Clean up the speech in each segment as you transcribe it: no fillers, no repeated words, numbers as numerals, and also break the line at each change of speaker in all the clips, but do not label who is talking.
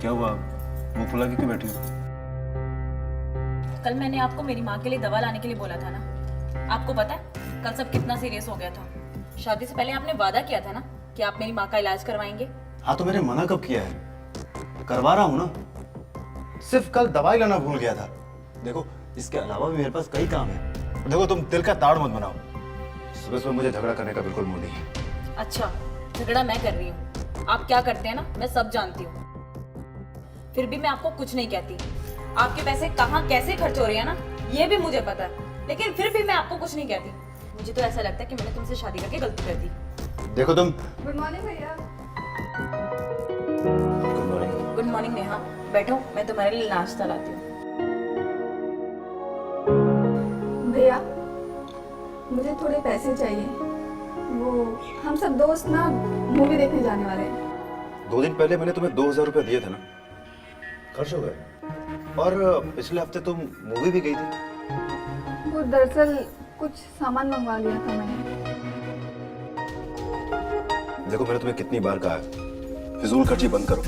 क्या हुआ, मुंह फुला के क्यों बैठी हो?
कल मैंने आपको मेरी माँ के लिए दवा लाने के लिए बोला था ना। आपको पता है कल सब कितना सीरियस हो गया था। शादी से पहले आपने वादा किया था ना कि आप मेरी माँ का इलाज करवाएंगे।
हाँ तो मैंने मना कब किया है? करवा रहा हूँ ना। सिर्फ कल दवाई लाना भूल गया था। देखो इसके अलावा भी मेरे पास कई काम है। देखो तुम दिल का ताड़ मत बनाओ। सुबह सुबह मुझे झगड़ा करने का बिल्कुल मूड नहीं है।
अच्छा, झगड़ा मैं कर रही हूँ। आप क्या करते हैं ना मैं सब जानती हूँ। फिर भी मैं आपको कुछ नहीं कहती। आपके पैसे कहाँ कैसे खर्च हो रहे हैं ना ये भी मुझे पता है, लेकिन फिर भी मैं आपको कुछ नहीं कहती। मुझे तो ऐसा लगता है कि मैंने तुमसे शादी करके गलती कर दी।
देखो तुम।
गुड मॉर्निंग भैया।
Good morning.
Good morning Neha, बैठो मैं तुम्हारे लिए नाश्ता लाती हूँ।
भैया मुझे थोड़े पैसे चाहिए। वो हम सब दोस्त ना मूवी देखने जाने वाले हैं।
2 दिन पहले मैंने तुम्हें 2000 रुपये दिए थे ना, खर्च हो गए। और पिछले हफ्ते तुम मूवी भी गई थी।
वो दरअसल कुछ सामान मंगवा लिया था मैंने।
देखो मैंने तुम्हें कितनी बार कहा है फिजूल खर्ची बंद करो,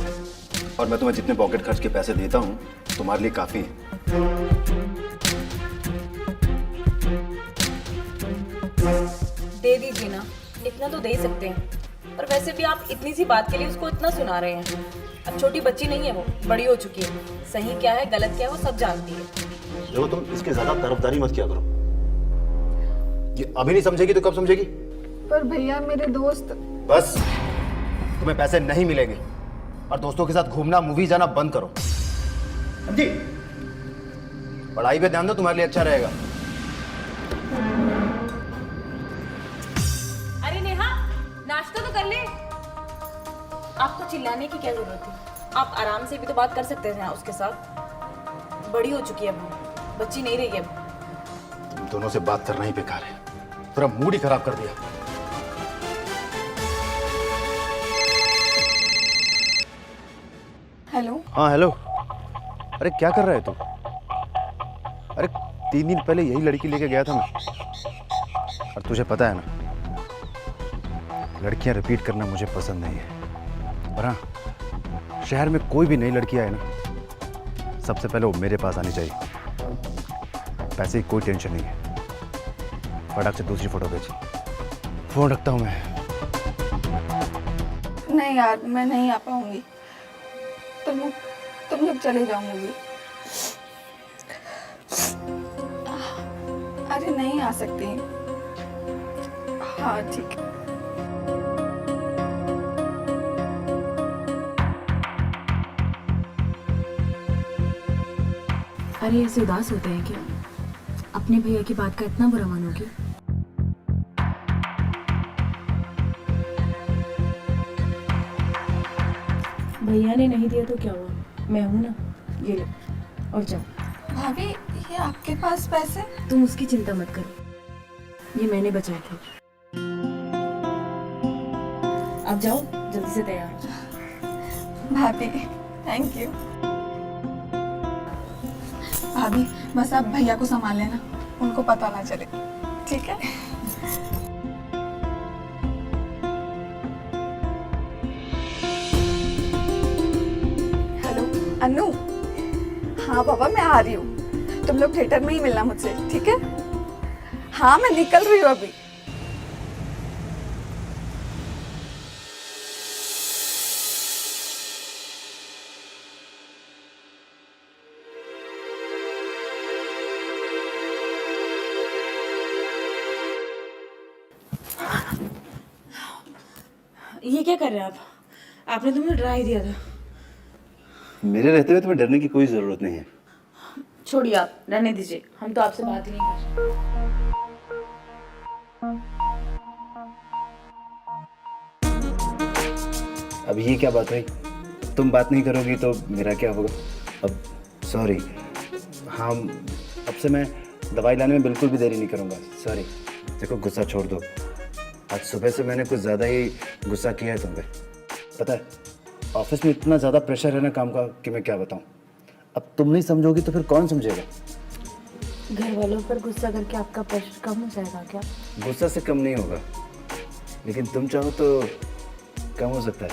और मैं तुम्हें जितने पॉकेट खर्च के पैसे देता हूँ तुम्हारे लिए काफी है।
दे दीजिए ना, इतना तो दे ही सकते हैं। और वैसे भी आप इतनी सी बात के लिए उसको इतना सुना रहे हैं। अब छोटी बच्ची नहीं है, वो बड़ी हो चुकी है। सही क्या है गलत क्या है वो सब जानती है।
देखो तुम इसके ज्यादा तरफदारी मत किया करो। ये अभी नहीं समझेगी तो कब समझेगी?
पर भैया मेरे दोस्त।
बस तुम्हें पैसे नहीं मिलेंगे, और दोस्तों के साथ घूमना मूवी जाना बंद करो। समझी? पढ़ाई पे ध्यान दो, तुम्हारे लिए अच्छा रहेगा।
अरे नेहा, नाश्ता तो कर ले। आपको चिल्लाने की क्या जरूरत थी? आप आराम से भी तो बात कर सकते थे उसके साथ। बड़ी हो चुकी है वो, बच्ची नहीं रही है अब।
तुम दोनों से बात करना ही बेकार है। पूरा मूड ही खराब कर दिया।
हेलो।
हाँ हेलो। अरे क्या कर रहा है तू? अरे 3 दिन पहले यही लड़की लेके गया था मैं। और तुझे पता है ना, लड़कियां रिपीट करना मुझे पसंद नहीं है। और हाँ, शहर में कोई भी नई लड़की आए ना, सबसे पहले वो मेरे पास आनी चाहिए। पैसे की कोई टेंशन नहीं है। फटाक से दूसरी फोटो भेज। फोन रखता हूँ मैं।
नहीं यार मैं नहीं आ पाऊंगी। तुम लोग चले जाओ मूवी। अरे नहीं आ सकती। हाँ ठीक है।
अरे ऐसे उदास होते हैं क्या? अपने भैया की बात का इतना बुरा मानोगे? भैया ने नहीं दिया तो क्या हुआ, मैं हूं ना, ये लो और जाओ।
भाभी ये आपके पास पैसे?
तुम उसकी चिंता मत करो, ये मैंने बचाए थे। आप जाओ जल्दी से तैयार हो।
भाभी थैंक यू। भाभी बस आप भैया को संभाल लेना, उनको पता ना चले, ठीक है? हेलो अनु। हाँ पापा मैं आ रही हूँ, तुम लोग थिएटर में ही मिलना मुझसे, ठीक है? हाँ मैं निकल रही हूँ अभी।
ये क्या कर रहे हैं आप? आपने तो मुझे डरा ही दिया था।
मेरे रहते हुए तुम्हें डरने की कोई जरूरत नहीं है।
छोड़िए आप, रहने दीजिए, हम तो आपसे बात ही नहीं कर रहे।
अब ये क्या बात हुई? तुम बात नहीं करोगी तो मेरा क्या होगा? अब सॉरी। हाँ अब से मैं दवाई लाने में बिल्कुल भी देरी नहीं करूँगा। सॉरी। देखो गुस्सा छोड़ दो। आज सुबह से मैंने कुछ ज़्यादा ही गुस्सा किया है तुम पे। पता है ऑफिस में इतना ज़्यादा प्रेशर है ना काम का कि मैं क्या बताऊँ। अब तुम नहीं समझोगी तो फिर कौन समझेगा?
घर वालों पर गुस्सा करके आपका प्रेशर कम हो जाएगा क्या?
गुस्सा से कम नहीं होगा, लेकिन तुम चाहो तो कम हो सकता है।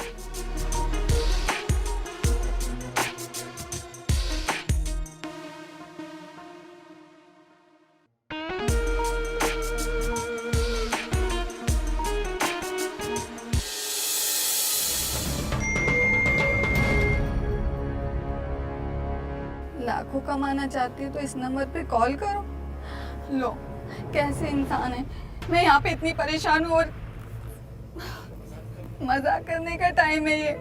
लाखों कमाना चाहती है तो इस नंबर पे कॉल करो। लो, कैसे इंसान है। मैं यहाँ पे इतनी परेशान हूँ और मजाक करने का टाइम है ये।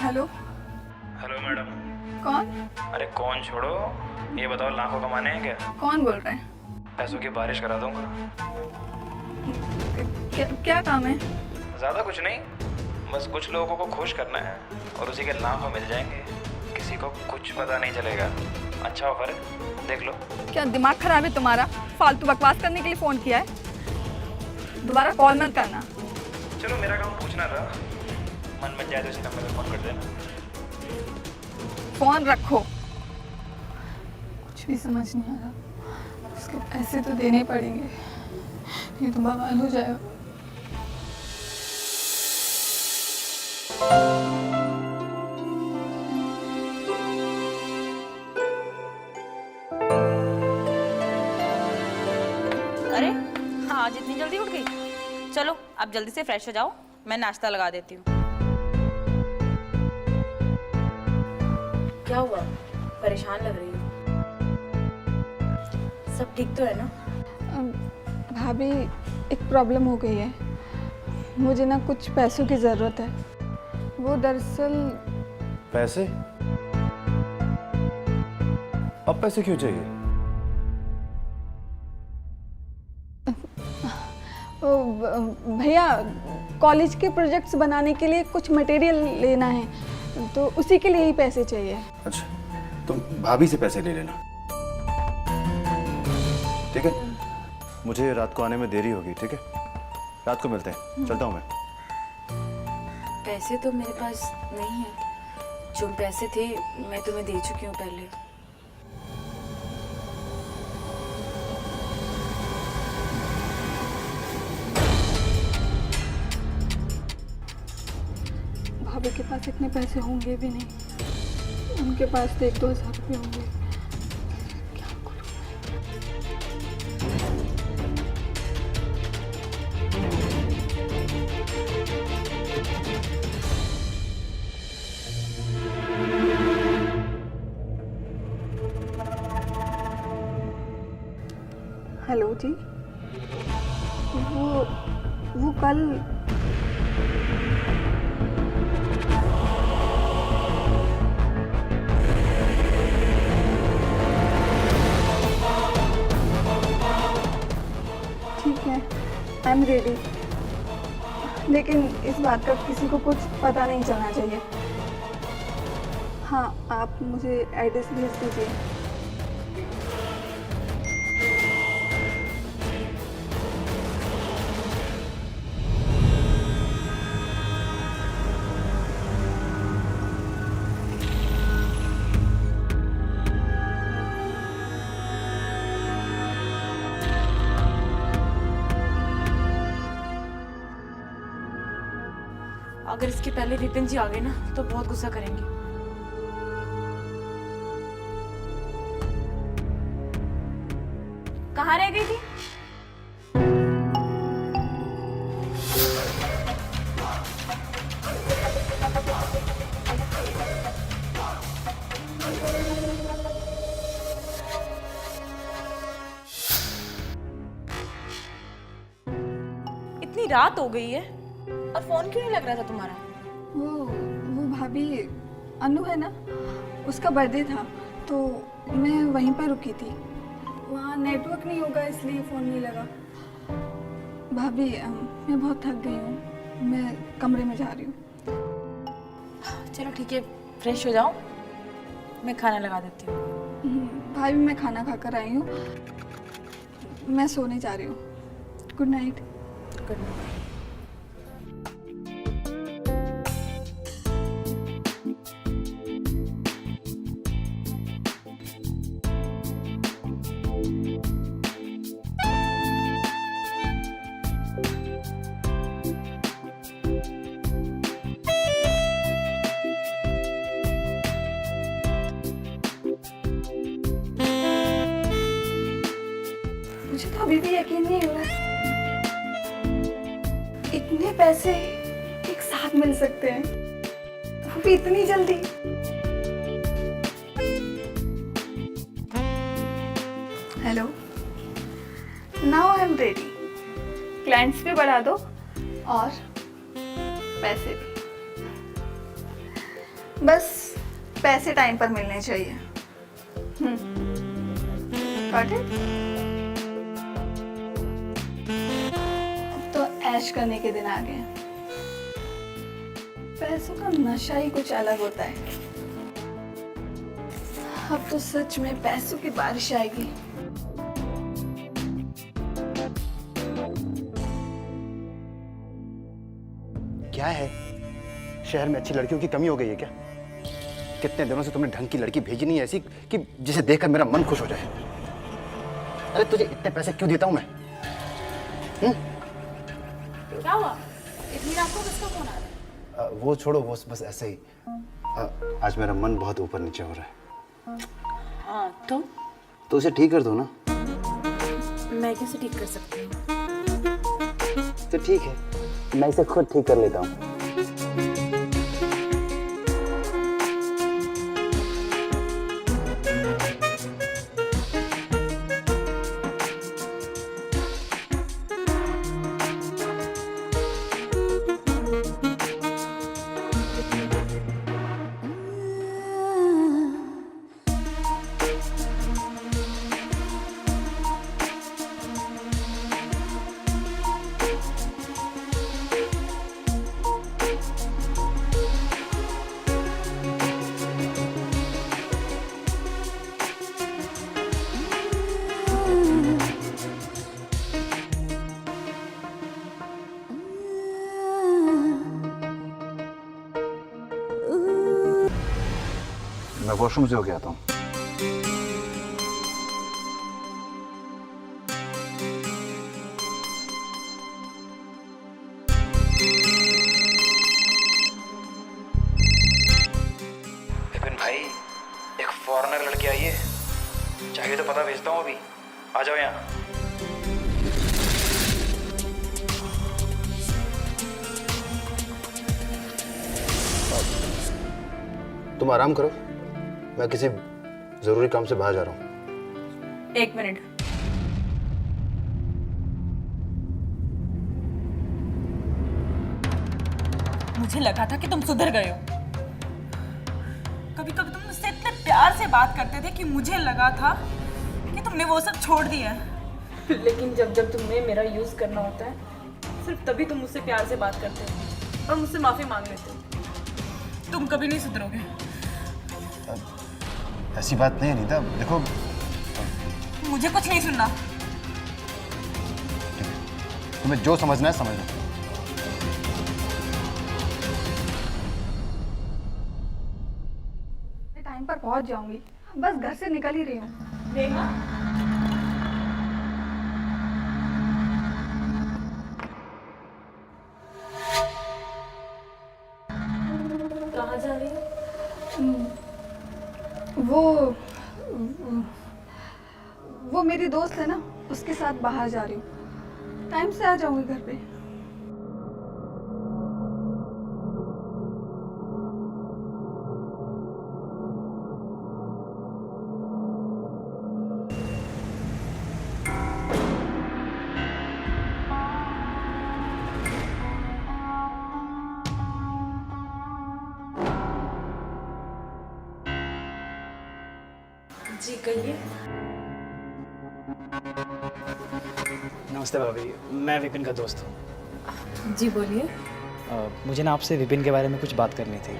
Hello,
hello madam.
कौन?
अरे कौन छोड़ो, ये बताओ लाखों कमाने हैं क्या?
कौन बोल रहे हैं?
पैसों की बारिश करा दूंगा।
क्या काम है?
ज़्यादा कुछ नहीं, बस कुछ लोगों को खुश करना है और उसी के लाखों मिल जाएंगे। किसी को कुछ पता नहीं चलेगा। अच्छा ऑफर है, देख लो।
क्या दिमाग खराब है तुम्हारा? फालतू बकवास करने के लिए फोन किया है? दोबारा कॉल मत करना।
चलो मेरा काम पूछना था, मन बन जाए तो इसी नंबर पर फ़ोन कर देना।
फोन रखो। कुछ भी समझ नहीं आ रहा। उसके पैसे तो देने पड़ेंगे, ये तो बवाल हो जाएगा।
अरे हाँ, आज इतनी जल्दी उठ गई। चलो आप जल्दी से फ्रेश हो जाओ, मैं नाश्ता लगा देती हूँ। क्या हुआ, परेशान लग रही हो? सब ठीक तो है ना?
भाभी, एक प्रॉब्लम हो गई है। मुझे ना कुछ पैसों की ज़रूरत है। वो दरअसल
पैसे? अब पैसे क्यों चाहिए?
भैया, कॉलेज के प्रोजेक्ट्स बनाने के लिए कुछ मटेरियल लेना है, तो उसी के लिए ही पैसे चाहिए।
अच्छा, तुम भाभी से पैसे ले लेना, ठीक है? मुझे रात को आने में देरी होगी, ठीक है? रात को मिलते हैं, चलता हूँ मैं।
पैसे तो मेरे पास नहीं है। जो पैसे थे मैं तुम्हें दे चुकी हूँ पहले।
भाभी के पास इतने पैसे होंगे भी नहीं। उनके पास तो 1-2 हज़ार रुपये होंगे। क्या करूं? हेलो जी, वो कल आई एम रेडी, लेकिन इस बात का किसी को कुछ पता नहीं चलना चाहिए। हाँ, आप मुझे एड्रेस भेज दीजिए।
अगर इसके पहले विपिन जी आ गए ना तो बहुत गुस्सा करेंगे। कहाँ रह गई थी? इतनी रात हो गई है और फोन क्यों नहीं लग रहा था तुम्हारा?
वो भाभी, अनु है ना, उसका बर्थडे था तो मैं वहीं पर रुकी थी। वहाँ नेटवर्क नहीं होगा इसलिए फ़ोन नहीं लगा। भाभी, मैं बहुत थक गई हूँ, मैं कमरे में जा रही हूँ।
चलो ठीक है, फ्रेश हो जाओ, मैं खाना लगा देती हूँ।
भाभी, मैं खाना खाकर आई हूँ, मैं सोने जा रही हूँ। Good night.
Good night.
मुझे तो अभी भी यकीन नहीं हो रहा इतने पैसे एक साथ मिल सकते हैं, वो भी इतनी जल्दी। Hello, now I am ready. Clients भी बढ़ा दो और पैसे भी, बस पैसे टाइम पर मिलने चाहिए। Got it? अब तो ऐश करने के दिन आ गए। पैसों का नशा ही कुछ अलग होता है। अब तो सच में पैसों की बारिश आएगी।
क्या है, शहर में अच्छी लड़कियों की कमी हो गई है क्या? कितने दिनों से तुमने ढंग की लड़की भेजी नहीं ऐसी कि जिसे देखकर मेरा मन खुश हो जाए। अरे तुझे इतने पैसे क्यों देता हूं मैं?
क्या हुआ? इतनी रात को किसका फोन आ रहा है?
वो छोड़ो, वो बस ऐसे ही। आज मेरा मन बहुत ऊपर नीचे हो रहा है।
हाँ
तो उसे ठीक कर दो ना।
मैं कैसे ठीक कर सकती हूँ?
तो ठीक है, मैं इसे खुद ठीक कर लेता हूँ। मैं वॉशरूम से होके आता हूँ।
विपिन भाई, एक फॉरेनर लड़की आई है, चाहिए तो पता भेजता हूँ अभी। आ जाओ यहाँ।
तुम आराम करो, मैं किसी जरूरी काम से बाहर जा रहा हूँ।
1 मिनट। मुझे लगा था कि तुम सुधर गए हो। कभी कभी तुम मुझसे इतने प्यार से बात करते थे कि मुझे लगा था कि तुमने वो सब छोड़ दिया है। लेकिन जब जब तुम्हें मेरा यूज करना होता है, सिर्फ तभी तुम मुझसे प्यार से बात करते हो और मुझसे माफी मांग लेते हो। तुम कभी नहीं सुधरोगे।
ऐसी बात नहीं है नीता, देखो।
मुझे कुछ नहीं सुनना।
तुम्हें जो समझना है समझ लो।
टाइम पर पहुंच जाऊंगी, बस घर से निकल ही रही हूँ।
देखा? कहाँ जा रही हो?
वो मेरी दोस्त है ना, उसके साथ बाहर जा रही हूँ। टाइम से आ जाऊंगी घर पे।
जी कहिए।
नमस्ते भाभी, मैं विपिन का दोस्त हूँ।
जी बोलिए।
मुझे ना आपसे विपिन के बारे में कुछ बात करनी थी।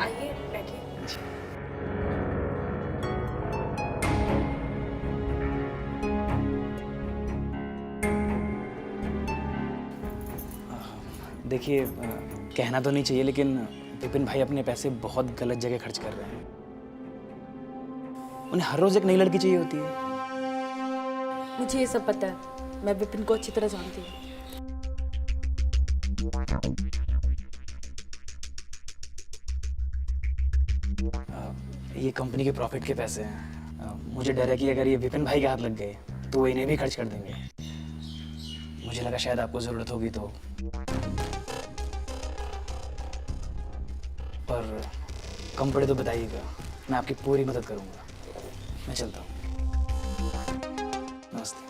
आइए बैठिए।
देखिए, कहना तो नहीं चाहिए लेकिन विपिन भाई अपने पैसे बहुत गलत जगह खर्च कर रहे हैं। उन्हें हर रोज एक नई लड़की चाहिए होती है।
मुझे ये सब पता है, मैं विपिन को अच्छी तरह जानती हूँ।
ये कंपनी के प्रॉफिट के पैसे हैं। मुझे डर है कि अगर ये विपिन भाई के हाथ लग गए तो वो इन्हें भी खर्च कर देंगे। मुझे लगा शायद आपको ज़रूरत होगी तो, पर कम पड़े तो बताइएगा, मैं आपकी पूरी मदद करूँगा। मैं चलता हूँ। नमस्ते।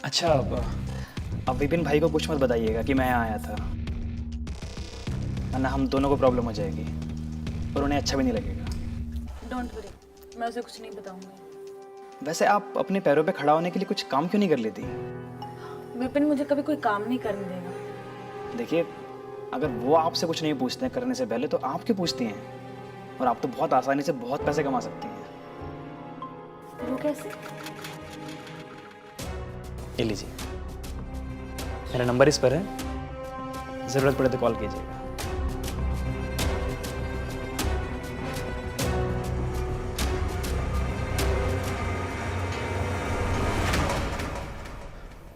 अच्छा, अब विपिन भाई को कुछ मत बताइएगा कि मैं यहाँ आया था, वरना हम दोनों को प्रॉब्लम हो जाएगी और उन्हें अच्छा भी नहीं लगेगा।
डोंट वरी, मैं उसे कुछ नहीं बताऊंगी।
वैसे आप अपने पैरों पे खड़ा होने के लिए कुछ काम क्यों नहीं कर लेती?
विपिन मुझे कभी कोई काम नहीं करने देगा।
देखिए, अगर वो आपसे कुछ नहीं पूछते हैं करने से पहले तो आप क्यों पूछती हैं? और आप तो बहुत आसानी से बहुत पैसे कमा सकती हैं।
वो कैसे?
ये लीजिए, मेरा नंबर इस पर है, ज़रूरत पड़े तो कॉल कीजिएगा।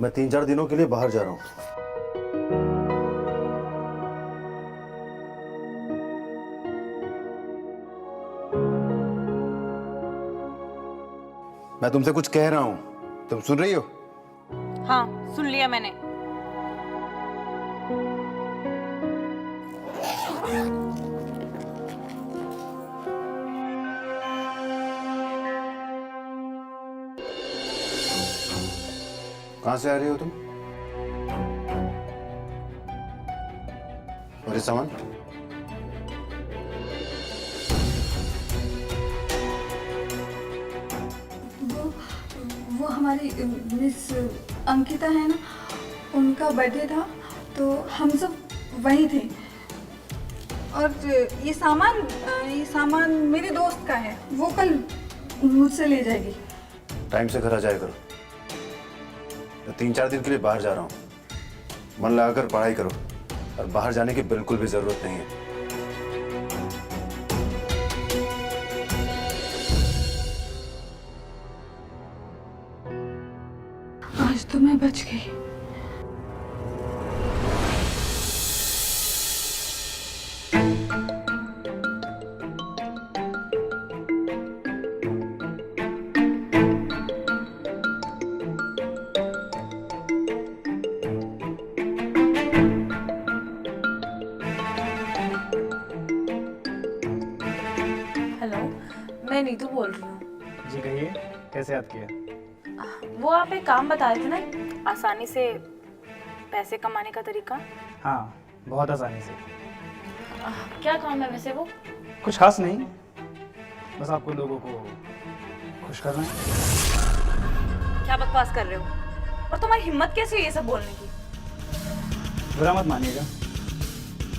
मैं 3-4 दिनों के लिए बाहर जा रहा हूँ। मैं तुमसे कुछ कह रहा हूँ, तुम सुन रही हो?
हाँ, सुन लिया मैंने।
कहाँ से आ रही हो तुम? और ये सामान?
वो हमारी मिस अंकिता है ना, उनका बर्थडे था तो हम सब वहीं थे। और ये सामान मेरे दोस्त का है, वो कल मुझसे ले जाएगी।
टाइम से घर आ जाया करो। मैं 3-4 दिन के लिए बाहर जा रहा हूँ। मन लगाकर पढ़ाई करो और बाहर जाने की बिल्कुल भी जरूरत नहीं है।
आज तो मैं बच गई।
हेलो, मैं नीतू बोल रही हूँ।
जी कहिए, कैसे याद किया?
वो आप एक काम बता रहे थे ना, आसानी से पैसे कमाने का तरीका।
हाँ, बहुत आसानी से।
क्या काम है वैसे वो?
कुछ खास नहीं, बस आपको लोगों को खुश करना है।
क्या बकवास कर रहे हो? और तुम्हारी हिम्मत कैसे हुई ये सब बोलने की?
बुरा मत मानिएगा,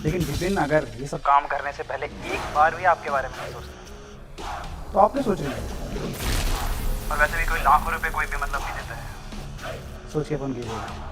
लेकिन विपिन अगर ये सब काम करने से पहले एक बार भी आपके बारे में नहीं सोचता तो आप क्या सोच रहे हैं? और वैसे भी कोई लाखों रुपए कोई भी मतलब नहीं देता है। सोच के फोन कीजिएगा।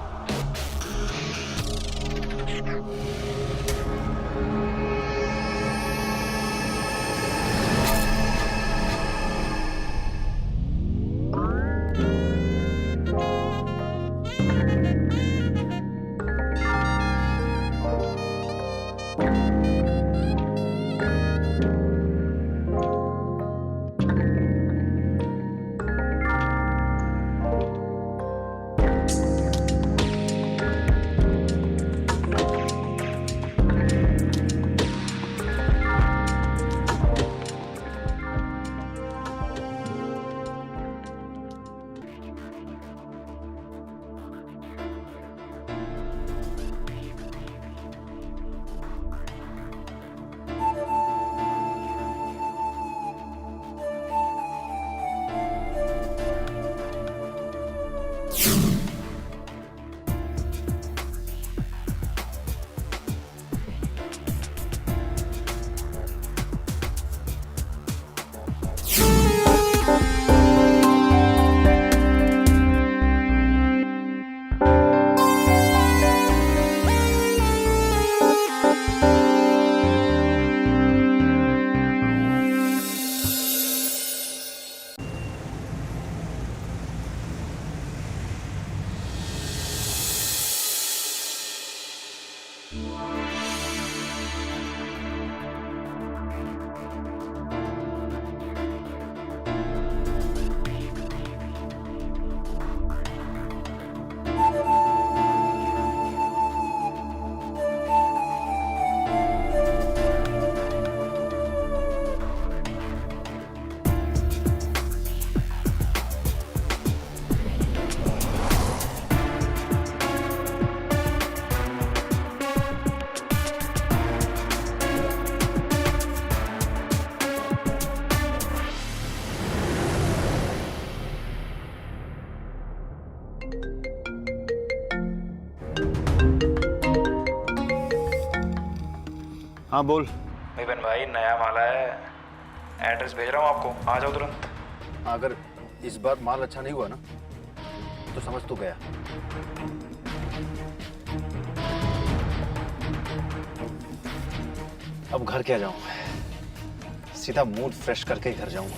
हाँ बोल।
विपिन भाई नया माल आया है, एड्रेस भेज रहा हूँ आपको, आ जाओ तुरंत।
अगर इस बार माल अच्छा नहीं हुआ ना तो समझ तू गया। अब घर क्या जाऊं, सीधा मूड फ्रेश करके ही घर जाऊंगा।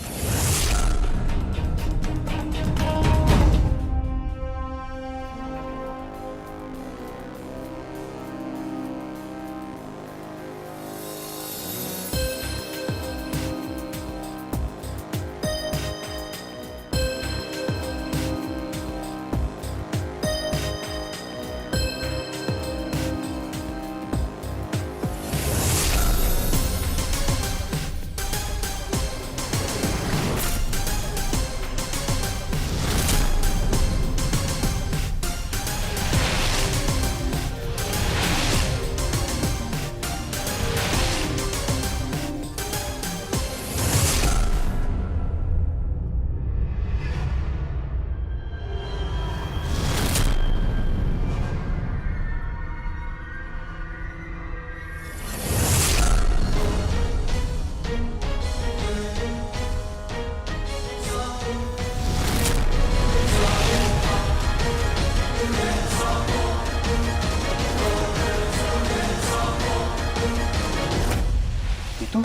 तू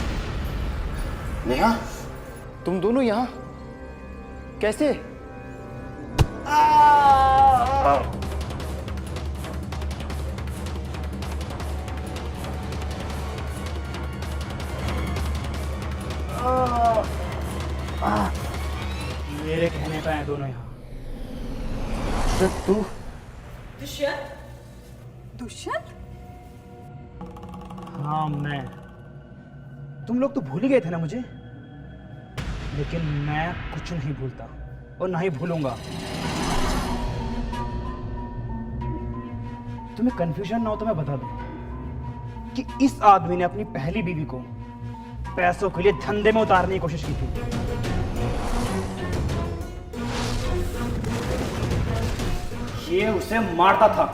नेहा, तुम दोनों यहाँ कैसे?
मेरे कहने पे आए दोनों यहाँ।
तू
दुष्यंत?
हाँ मैं। तुम लोग तो भूल ही गए थे ना मुझे, लेकिन मैं कुछ नहीं भूलता और ना ही भूलूंगा। तुम्हें कंफ्यूजन ना हो तो मैं बता दूं कि इस आदमी ने अपनी पहली बीवी को पैसों के लिए धंधे में उतारने की कोशिश की थी। ये उसे मारता था,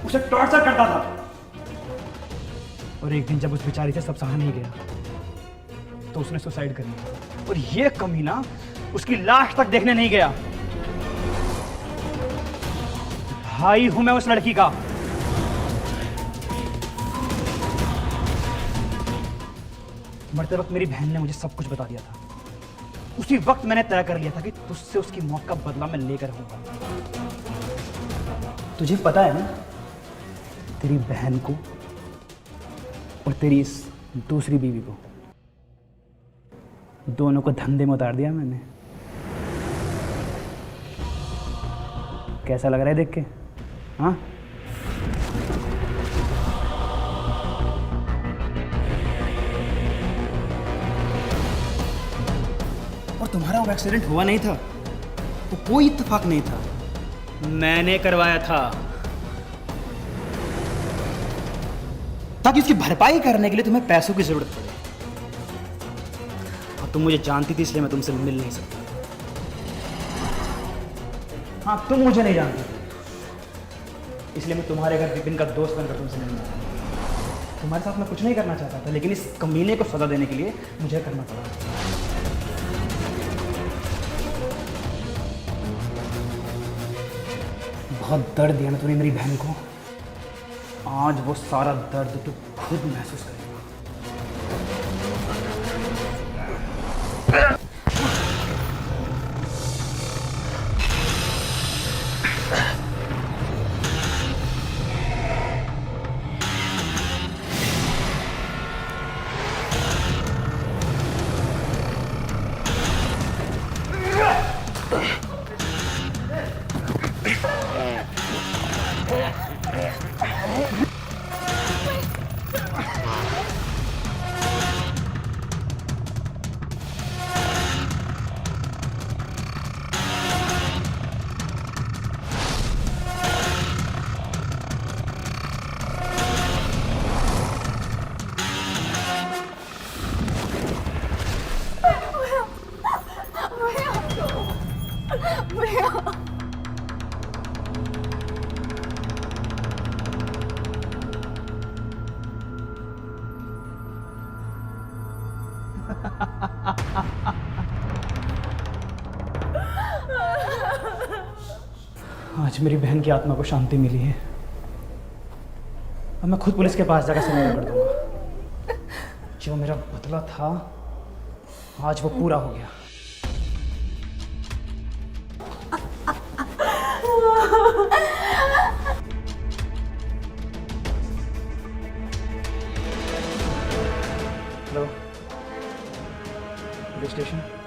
उसे टॉर्चर करता था, और एक दिन जब उस बेचारी से सब सहा नहीं गया तो उसने सुसाइड कर लिया। और ये कमीना उसकी लाश तक देखने नहीं गया। भाई हूं मैं उस लड़की का। मरते वक्त मेरी बहन ने मुझे सब कुछ बता दिया था। उसी वक्त मैंने तय कर लिया था कि तुझसे उसकी मौत का बदला मैं लेकर रहूंगा। तुझे पता है ना, तेरी बहन को और तेरी इस दूसरी बीवी को दोनों को धंधे में उतार दिया मैंने। कैसा लग रहा है देख के? हाँ, और तुम्हारा वो एक्सीडेंट हुआ नहीं था, वो कोई इत्तेफाक नहीं था, मैंने करवाया था ताकि उसकी भरपाई करने के लिए तुम्हें पैसों की जरूरत पड़े। और तुम मुझे जानती थी इसलिए मैं तुमसे मिल नहीं सकता। हाँ, तुम मुझे नहीं जानती थी इसलिए मैं तुम्हारे घर विपिन का दोस्त बनकर तुमसे मिलने आया। तुम्हारे साथ मैं कुछ नहीं करना चाहता था, लेकिन इस कमीने को सजा देने के लिए मुझे करना पड़ा। बहुत दर्द दिया ना तूने मेरी बहन को। आज वो सारा दर्द तू खुद महसूस करेगा। आज मेरी बहन की आत्मा को शांति मिली है। अब मैं खुद पुलिस के पास जाकर सरेंडर कर दूंगा। जो मेरा बदला था आज वो पूरा हो गया। Hello, police station.